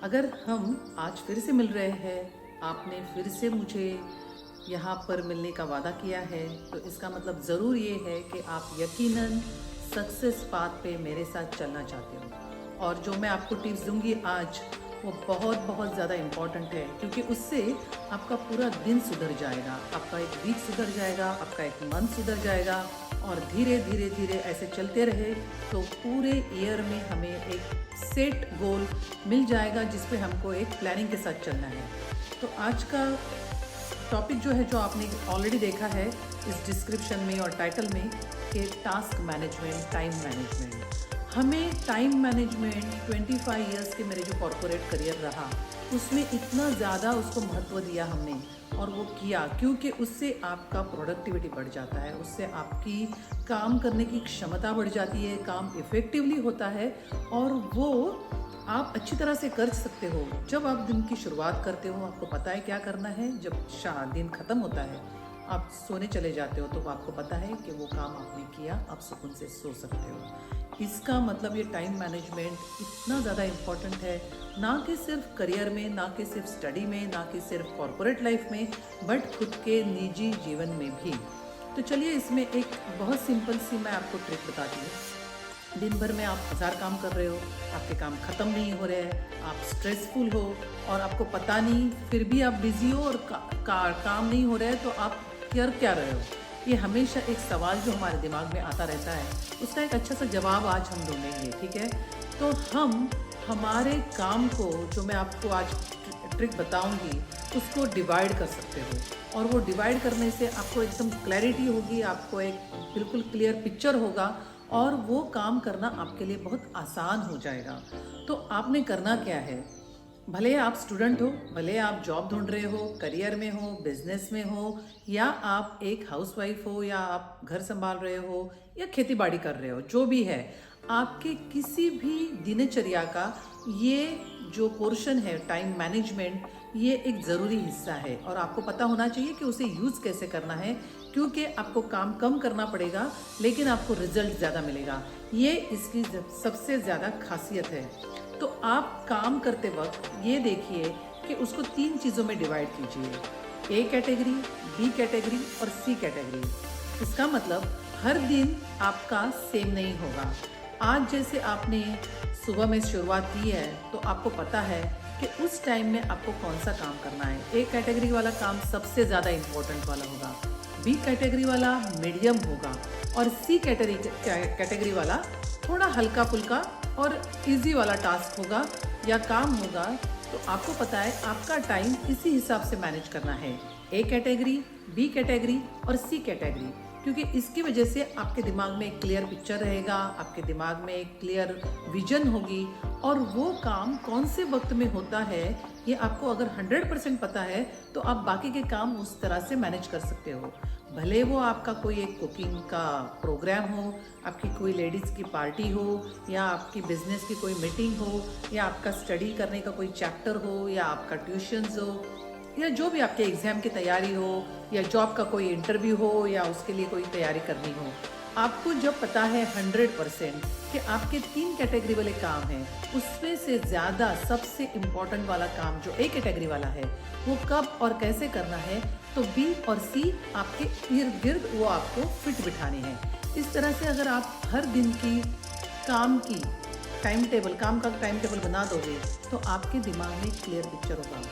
अगर हम आज फिर से मिल रहे हैं, आपने फिर से मुझे यहाँ पर मिलने का वादा किया है, तो इसका मतलब ज़रूर ये है कि आप यकीनन सक्सेस पाथ पे मेरे साथ चलना चाहते हो। और जो मैं आपको टिप्स दूंगी आज, वो बहुत बहुत ज़्यादा इम्पॉर्टेंट है, क्योंकि उससे आपका पूरा दिन सुधर जाएगा, आपका एक वीक सुधर जाएगा, आपका एक मंथ सुधर जाएगा। और धीरे धीरे धीरे ऐसे चलते रहे तो पूरे ईयर में हमें एक सेट गोल मिल जाएगा, जिस पे हमको एक प्लानिंग के साथ चलना है। तो आज का टॉपिक जो है, जो आपने ऑलरेडी देखा है इस डिस्क्रिप्शन में और टाइटल में, कि टास्क मैनेजमेंट, टाइम मैनेजमेंट। हमें टाइम मैनेजमेंट 25 इयर्स के मेरे जो कॉरपोरेट करियर रहा, उसमें इतना ज़्यादा उसको महत्व दिया हमने, और वो किया क्योंकि उससे आपका प्रोडक्टिविटी बढ़ जाता है, उससे आपकी काम करने की क्षमता बढ़ जाती है, काम इफ़ेक्टिवली होता है और वो आप अच्छी तरह से कर सकते हो। जब आप दिन की शुरुआत करते हो, आपको पता है क्या करना है। जब दिन ख़त्म होता है, आप सोने चले जाते हो, तो आपको पता है कि वो काम आपने किया, आप सुकून से सो सकते हो। इसका मतलब ये टाइम मैनेजमेंट इतना ज़्यादा इम्पॉर्टेंट है, ना कि सिर्फ करियर में, ना कि सिर्फ स्टडी में, ना कि सिर्फ कॉरपोरेट लाइफ में, बट खुद के निजी जीवन में भी। तो चलिए, इसमें एक बहुत सिंपल सी मैं आपको ट्रिक बताती हूँ। दिन भर में आप 1000 काम कर रहे हो, आपके काम ख़त्म नहीं हो रहे हैं, आप स्ट्रेसफुल हो और आपको पता नहीं, फिर भी आप बिज़ी हो और काम नहीं हो रहा है, तो आप कर क्या रहे हो? ये हमेशा एक सवाल जो हमारे दिमाग में आता रहता है, उसका एक अच्छा सा जवाब आज हम ढूंढेंगे, ठीक है? तो हम हमारे काम को, जो मैं आपको आज ट्रिक बताऊंगी, उसको डिवाइड कर सकते हो। और वो डिवाइड करने से आपको एकदम क्लैरिटी होगी, आपको एक बिल्कुल क्लियर पिक्चर होगा और वो काम करना आपके लिए बहुत आसान हो जाएगा। तो आपने करना क्या है? भले आप स्टूडेंट हो, भले आप जॉब ढूंढ रहे हो, करियर में हो, बिजनेस में हो, या आप एक हाउसवाइफ हो, या आप घर संभाल रहे हो, या खेती बाड़ी कर रहे हो, जो भी है, आपके किसी भी दिनचर्या का ये जो पोर्शन है टाइम मैनेजमेंट, ये एक ज़रूरी हिस्सा है और आपको पता होना चाहिए कि उसे यूज़ कैसे करना है, क्योंकि आपको काम कम करना पड़ेगा लेकिन आपको रिजल्ट ज़्यादा मिलेगा। ये इसकी सबसे ज़्यादा खासियत है। तो आप काम करते वक्त ये देखिए कि उसको 3 चीज़ों में डिवाइड कीजिए, ए कैटेगरी, बी कैटेगरी और सी कैटेगरी। इसका मतलब हर दिन आपका सेम नहीं होगा। आज जैसे आपने सुबह में शुरुआत की है, तो आपको पता है कि उस टाइम में आपको कौन सा काम करना है। ए कैटेगरी वाला काम सबसे ज़्यादा इम्पोर्टेंट वाला होगा, बी कैटेगरी वाला मीडियम होगा और सी कैटेगरी वाला थोड़ा हल्का फुल्का और इजी वाला टास्क होगा या काम होगा। तो आपको पता है आपका टाइम इसी हिसाब से मैनेज करना है, ए कैटेगरी, बी कैटेगरी और सी कैटेगरी, क्योंकि इसकी वजह से आपके दिमाग में एक क्लियर पिक्चर रहेगा, आपके दिमाग में एक क्लियर विजन होगी और वो काम कौन से वक्त में होता है, ये आपको अगर 100% पता है, तो आप बाकी के काम उस तरह से मैनेज कर सकते हो। भले वो आपका कोई एक कुकिंग का प्रोग्राम हो, आपकी कोई लेडीज़ की पार्टी हो, या आपकी बिजनेस की कोई मीटिंग हो, या आपका स्टडी करने का कोई चैप्टर हो, या आपका ट्यूशन्स हो, या जो भी आपके एग्ज़ाम की तैयारी हो, या जॉब का कोई इंटरव्यू हो, या उसके लिए कोई तैयारी करनी हो। आपको जब पता है 100% कि आपके 3 कैटेगरी वाले काम हैं, उसमें से ज़्यादा सबसे इम्पॉर्टेंट वाला काम जो ए कैटेगरी वाला है, वो कब और कैसे करना है, तो बी और सी आपके इर्द गिर्द वो आपको फिट बिठाने हैं। इस तरह से अगर आप हर दिन की काम का टाइम टेबल बना दोगे, तो आपके दिमाग में क्लियर पिक्चर होगा।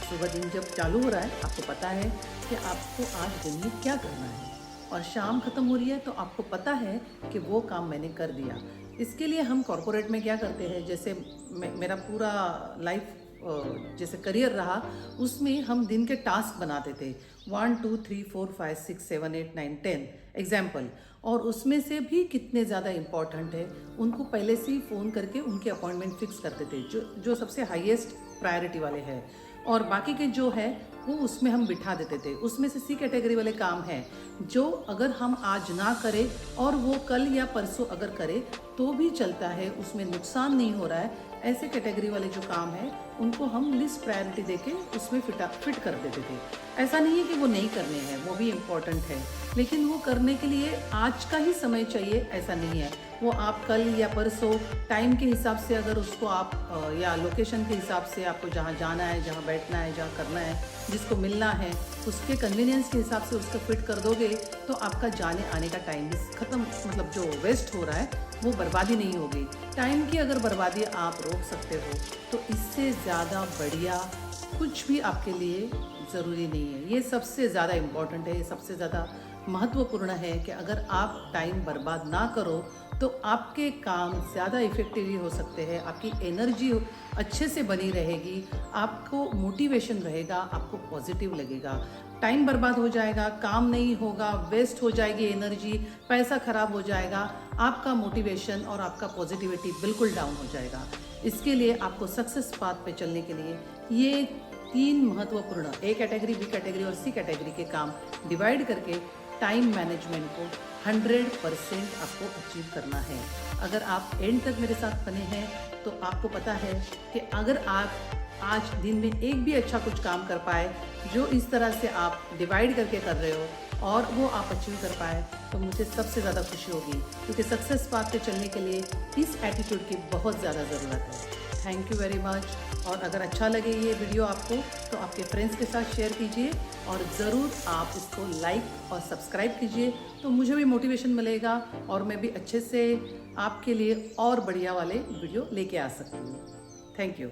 सुबह दिन जब चालू हो रहा है, आपको पता है कि आपको आज दिन में क्या करना है, और शाम ख़त्म हो रही है तो आपको पता है कि वो काम मैंने कर दिया। इसके लिए हम कॉरपोरेट में क्या करते हैं, जैसे मेरा पूरा लाइफ जैसे करियर रहा, उसमें हम दिन के टास्क बनाते थे, 1 2 3 4 5 6 7 8 9 10 एग्जाम्पल, और उसमें से भी कितने ज़्यादा इम्पॉर्टेंट है उनको पहले से ही फ़ोन करके उनके अपॉइंटमेंट फिक्स करते थे, जो सबसे हाईएस्ट प्रायोरिटी वाले हैं, और बाकी के जो है वो उसमें हम बिठा देते थे। उसमें से सी कैटेगरी वाले काम हैं जो अगर हम आज ना करें और वो कल या परसों अगर करें तो भी चलता है, उसमें नुकसान नहीं हो रहा है। ऐसे कैटेगरी वाले जो काम है उनको हम लिस्ट प्रायोरिटी देके उसमें फिट कर देते थे। ऐसा नहीं है कि वो नहीं करने हैं, वो भी इम्पोर्टेंट है, लेकिन वो करने के लिए आज का ही समय चाहिए ऐसा नहीं है। वो आप कल या परसों टाइम के हिसाब से अगर उसको आप या लोकेशन के हिसाब से आपको जहाँ जाना है, जहाँ बैठना है, जहाँ करना है, जिसको मिलना है, उसके कन्वीनियंस के हिसाब से उसको फिट कर दोगे तो आपका जाने आने का टाइम भी ख़त्म, मतलब जो वेस्ट हो रहा है वो बर्बादी नहीं होगी। टाइम की अगर बर्बादी आप रोक सकते हो तो इससे ज़्यादा बढ़िया कुछ भी आपके लिए ज़रूरी नहीं है। ये सबसे ज़्यादा इम्पॉर्टेंट है, ये सबसे ज़्यादा महत्वपूर्ण है कि अगर आप टाइम बर्बाद ना करो तो आपके काम ज़्यादा इफ़ेक्टिवली हो सकते हैं, आपकी एनर्जी अच्छे से बनी रहेगी, आपको मोटिवेशन रहेगा, आपको पॉजिटिव लगेगा। टाइम बर्बाद हो जाएगा, काम नहीं होगा, वेस्ट हो जाएगी एनर्जी, पैसा खराब हो जाएगा, आपका मोटिवेशन और आपका पॉजिटिविटी बिल्कुल डाउन हो जाएगा। इसके लिए आपको सक्सेस पाथ पे चलने के लिए ये 3 महत्वपूर्ण ए कैटेगरी, बी कैटेगरी और सी कैटेगरी के काम डिवाइड करके टाइम मैनेजमेंट को 100% आपको अचीव करना है। अगर आप एंड तक मेरे साथ बने हैं तो आपको पता है कि अगर आप आज दिन में एक भी अच्छा कुछ काम कर पाए जो इस तरह से आप डिवाइड करके कर रहे हो और वो आप अचीव कर पाए तो मुझे सबसे ज़्यादा खुशी होगी, क्योंकि सक्सेस पाथ पे चलने के लिए इस एटीट्यूड की बहुत ज़्यादा ज़रूरत है। Thank you very much. और अगर अच्छा लगे ये वीडियो आपको तो आपके फ्रेंड्स के साथ शेयर कीजिए और ज़रूर आप इसको लाइक और सब्सक्राइब कीजिए, तो मुझे भी मोटिवेशन मिलेगा और मैं भी अच्छे से आपके लिए और बढ़िया वाले वीडियो लेके आ सकती हूँ। Thank you.